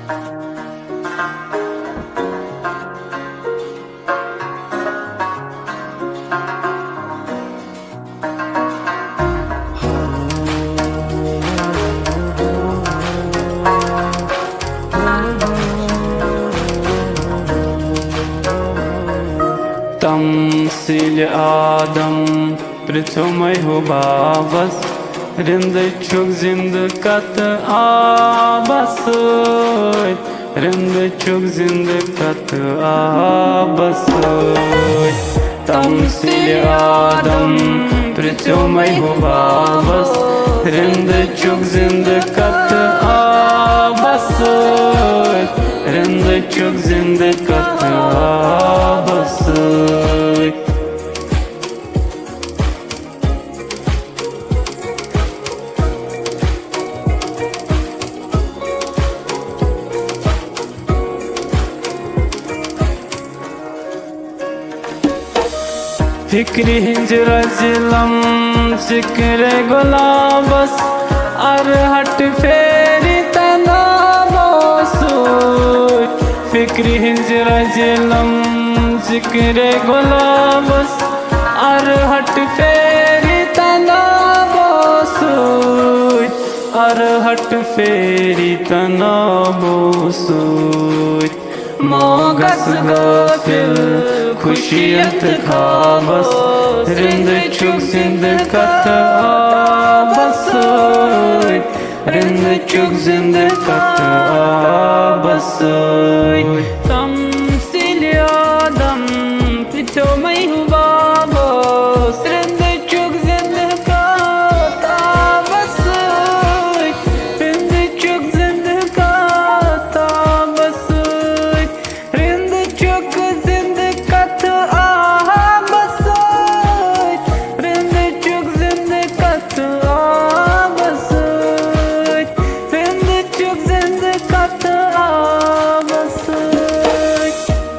Tamsil Adam Prithumay hu babas Rinde çok zinde katı abasıy Rinde çok zinde katı abasıy Tamsil Adam Prithumay hu babas Rinde çok zinde katı abasıy Rinde çok zinde katı abasıy Fikri hinjra zilam zikre gulabas arhat feri tanabosuy Fikri hinjra zilam zikre gulabas arhat feri tanabosuy arhat feri tanabosuy Mogas gafil खुशियत खाबस Rind चुग जिंद कत आबस रिंद चुग जिंद कत आबस तमसिल आदम पिछो मैं हूँ बाबस रिंद चुग जिंद कत आबस रिंद चुग जिंद कत आबस रिंद चुग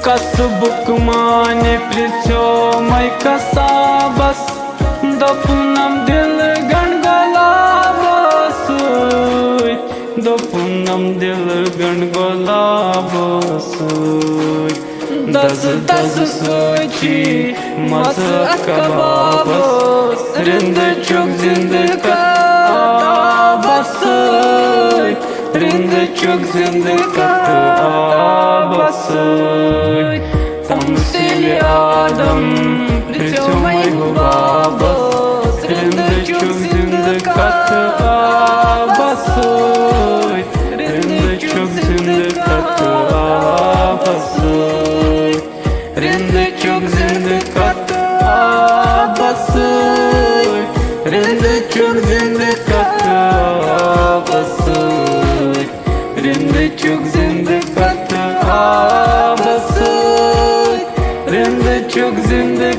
Kasbuk mane pricho mai kasabas Dopunam dil gangolabas Dopunam dil gangolabas Das sochi mas akababas Rinde çok zinde kabas Rinde çok zinde kabas Tamsil Adam Prithumay hu babas Rinde çok zinde katı abasıy Rinde çok zinde katı abasıy Rinde çok zinde katı abasıy Rinde çok zinde katı abasıy Rinde çok zinde katı abasıy Rinde çok zinde